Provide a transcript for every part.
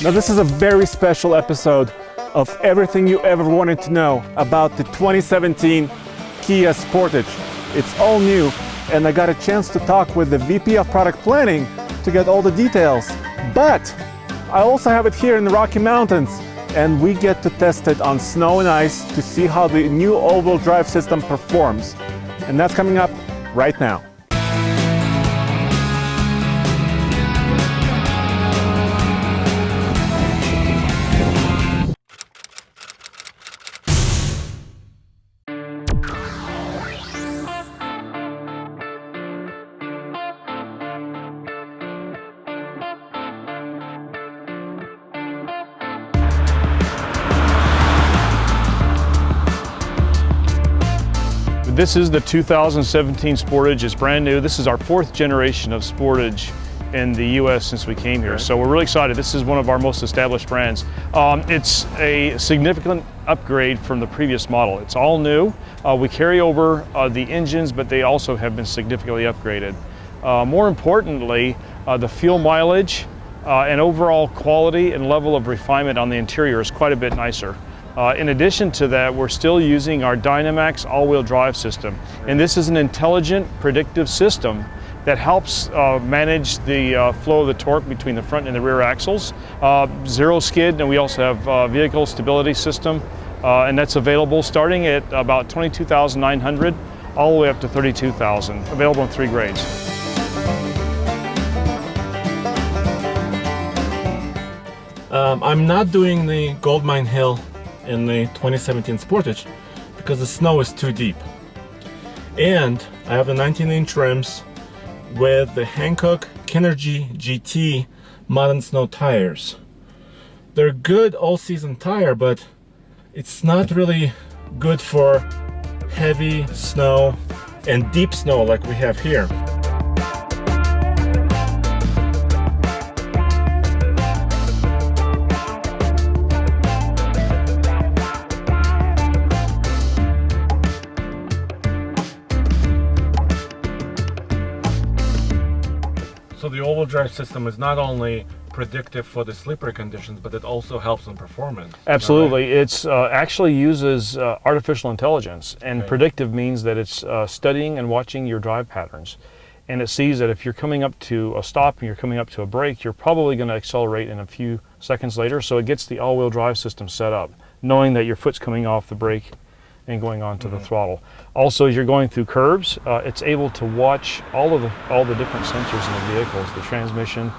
Now this is a very special episode of everything you ever wanted to know about the 2017 Kia Sportage. It's all new, and I got a chance to talk with the VP of Product Planning to get all the details. But I also have it here in the Rocky Mountains, and we get to test it on snow and ice to see how the new all-wheel drive system performs. And that's coming up right now. This is the 2017 Sportage. It's brand new. This is our 4th generation of Sportage in the US since we came here. So we're really excited. This is one of our most established brands. It's a significant upgrade from the previous model. It's all new. We carry over the engines, but they also have been significantly upgraded. More importantly, the fuel mileage and overall quality and level of refinement on the interior is quite a bit nicer. In addition to that, we're still using our Dynamax all-wheel drive system. And this is an intelligent, predictive system that helps manage the flow of the torque between the front and the rear axles. Zero skid, and we also have vehicle stability system, and that's available starting at about $22,900 all the way up to $32,000, available in 3 grades. I'm not doing the Goldmine Hill in the 2017 Sportage because the snow is too deep. And I have the 19-inch rims with the Hankook Kinergy GT mud and snow tires. They're good all-season tire, but it's not really good for heavy snow and deep snow like we have here. So the all-wheel drive system is not only predictive for the slippery conditions, but it also helps in performance. Absolutely. It's actually uses artificial intelligence, and predictive means that it's studying and watching your drive patterns. And it sees that if you're coming up to a stop and you're coming up to a brake, you're probably going to accelerate in a few seconds later. So it gets the all-wheel drive system set up, knowing that your foot's coming off the brake and going on to the throttle. Also, as you're going through curves, it's able to watch all the different sensors in the vehicles: the transmission,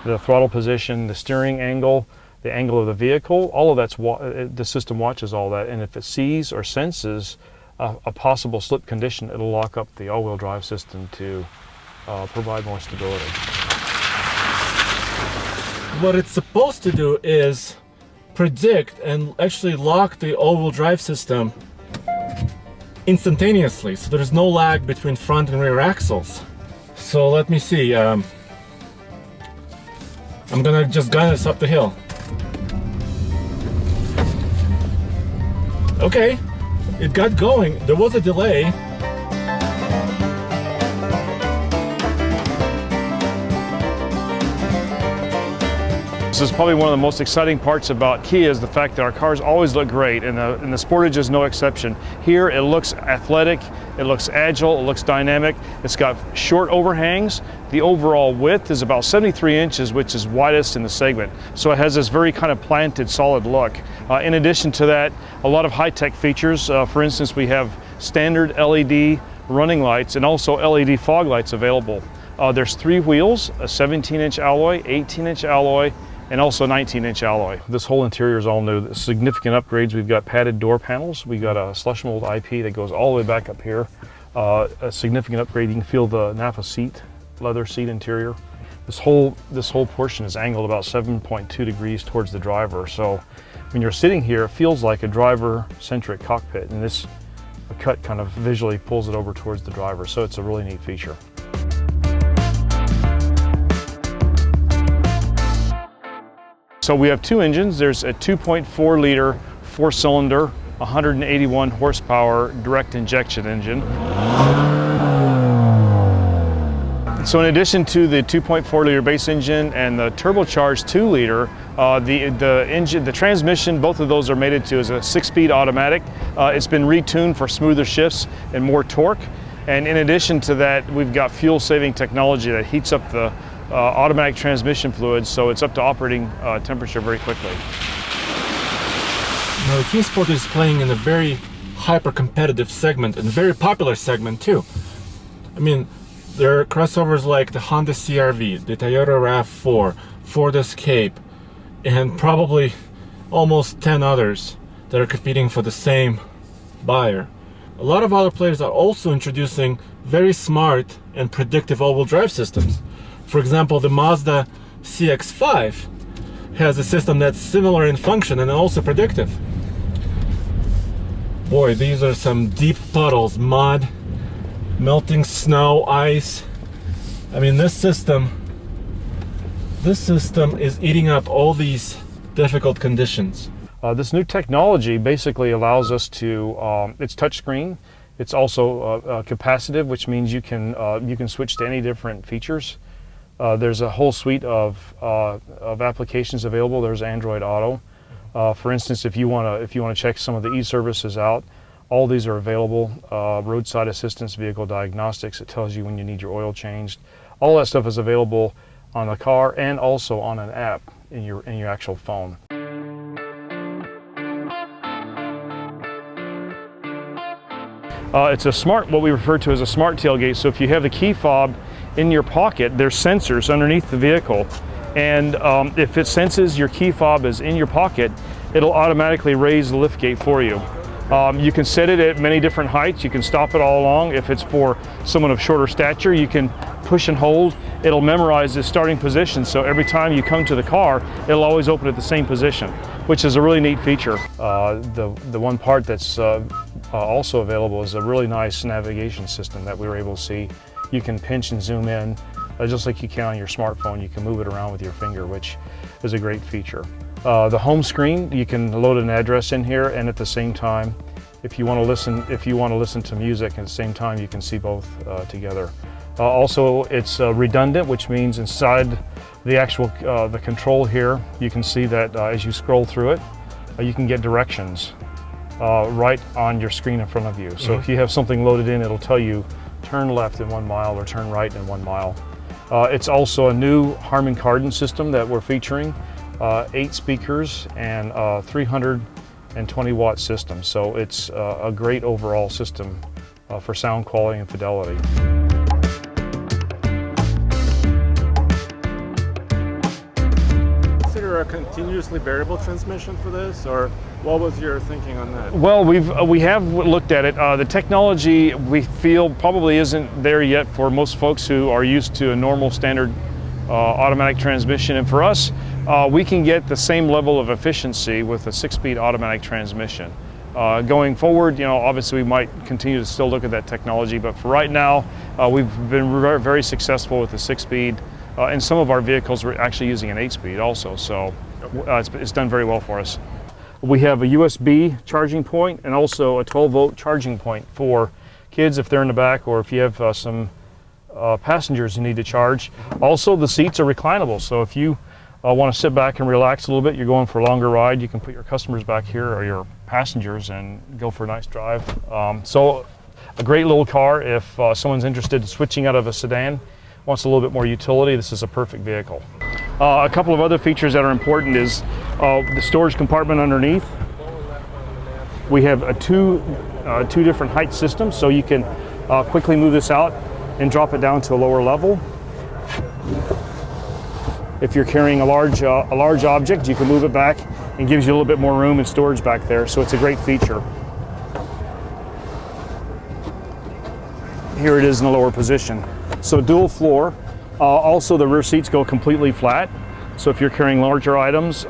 the throttle position, the steering angle, the angle of the vehicle. All of that's the system watches all that, and if it sees or senses a possible slip condition, it'll lock up the all-wheel drive system to provide more stability. What it's supposed to do is predict and actually lock the all-wheel drive system instantaneously, so there's no lag between front and rear axles. So let me see, I'm gonna just gun this up the hill. Okay, it got going. There was a delay. This is probably one of the most exciting parts about Kia, is the fact that our cars always look great, and the Sportage is no exception. Here it looks athletic, it looks agile, it looks dynamic. It's got short overhangs. The overall width is about 73 inches, which is widest in the segment. So it has this very kind of planted, solid look. In addition to that, a lot of high-tech features. For instance, we have standard LED running lights and also LED fog lights available. There's 3 wheels, a 17-inch alloy, 18-inch alloy, and also 19-inch alloy. This whole interior is all new. Significant upgrades. We've got padded door panels. We've got a slush mold IP that goes all the way back up here. A significant upgrade. You can feel the Napa seat, leather seat interior. This whole portion is angled about 7.2 degrees towards the driver. So when you're sitting here, it feels like a driver-centric cockpit, and this cut kind of visually pulls it over towards the driver. So it's a really neat feature. So we have 2 engines. There's a 2.4 liter 4-cylinder, 181 horsepower direct injection engine. So in addition to the 2.4 liter base engine and the turbocharged 2 liter, the transmission, both of those are mated to as a 6-speed automatic. It's been retuned for smoother shifts and more torque. And in addition to that, we've got fuel-saving technology that heats up the automatic transmission fluid, so it's up to operating temperature very quickly. Now, the Kia Sportage is playing in a very hyper-competitive segment and a very popular segment too. I mean, there are crossovers like the Honda CR-V, the Toyota RAV4, Ford Escape, and probably almost 10 others that are competing for the same buyer. A lot of other players are also introducing very smart and predictive all-wheel drive systems. For example, the Mazda CX-5 has a system that's similar in function and also predictive. Boy, these are some deep puddles, mud, melting snow, ice. I mean, this system is eating up all these difficult conditions. This new technology basically allows us to, it's touchscreen. It's also capacitive, which means you can switch to any different features. There's a whole suite of applications available. There's Android Auto. For instance, if you want to check some of the e-services out, all these are available. Roadside assistance, vehicle diagnostics. It tells you when you need your oil changed. All that stuff is available on the car and also on an app in your actual phone. It's a smart, what we refer to as a smart tailgate. So if you have the key fob in your pocket, there's sensors underneath the vehicle. And if it senses your key fob is in your pocket, it'll automatically raise the lift gate for you. You can set it at many different heights. You can stop it all along. If it's for someone of shorter stature, you can push and hold. It'll memorize the starting position, so every time you come to the car, it'll always open at the same position, which is a really neat feature. The one part that's also available is a really nice navigation system that we were able to see. You can pinch and zoom in, just like you can on your smartphone. You can move it around with your finger, which is a great feature. The home screen, you can load an address in here, and at the same time, if you want to listen to music at the same time, you can see both together. Also, it's redundant, which means inside the actual the control here, you can see that as you scroll through it, you can get directions right on your screen in front of you. So if you have something loaded in, it'll tell you turn left in 1 mile or turn right in 1 mile. It's also a new Harman Kardon system that we're featuring, 8 speakers and 320 watt system. So it's a great overall system for sound quality and fidelity. Consider a continuously variable transmission for this, or what was your thinking on that? Well, we have looked at it. The technology we feel probably isn't there yet for most folks who are used to a normal standard automatic transmission, and for us, we can get the same level of efficiency with a 6-speed automatic transmission. Going forward, obviously we might continue to still look at that technology, but for right now, we've been very successful with the 6-speed. And some of our vehicles we're actually using an 8-speed also, so it's done very well for us. We have a USB charging point and also a 12-volt charging point for kids if they're in the back, or if you have some passengers who need to charge. Also, the seats are reclinable, so if you want to sit back and relax a little bit, you're going for a longer ride, you can put your customers back here or your passengers and go for a nice drive. So a great little car if someone's interested in switching out of a sedan, wants a little bit more utility, this is a perfect vehicle. A couple of other features that are important is the storage compartment underneath. We have a two different height systems, so you can quickly move this out and drop it down to a lower level. If you're carrying a large object, you can move it back and gives you a little bit more room and storage back there, so it's a great feature. Here it is in a lower position. So dual floor. Also the rear seats go completely flat. So if you're carrying larger items,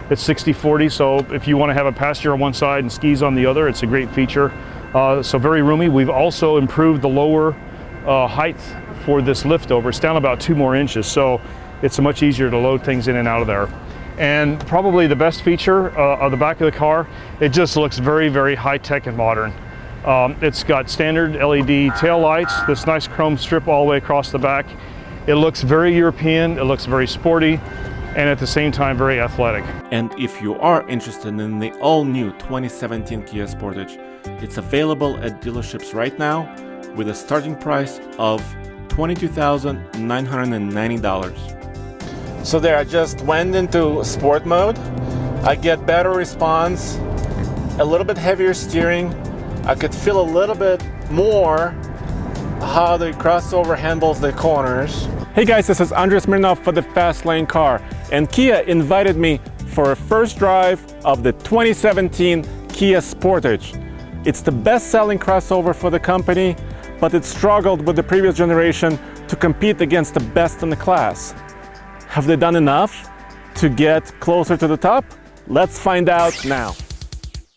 it's 60/40. So if you want to have a passenger on one side and skis on the other, it's a great feature. So very roomy. We've also improved the lower height for this lift over. It's down about 2 more inches. So it's much easier to load things in and out of there. And probably the best feature of the back of the car, it just looks very, very high-tech and modern. It's got standard LED tail lights, this nice chrome strip all the way across the back, It looks very European, it looks very sporty, and at the same time very athletic. And if you are interested in the all-new 2017 Kia Sportage, it's available at dealerships right now with a starting price of $22,990. So there, I just went into sport mode. I get better response, a little bit heavier steering. I could feel a little bit more how the crossover handles the corners. Hey guys, this is Andres Smirnov for the Fast Lane Car, and Kia invited me for a first drive of the 2017 Kia Sportage. It's the best-selling crossover for the company, but it struggled with the previous generation to compete against the best in the class. Have they done enough to get closer to the top? Let's find out now.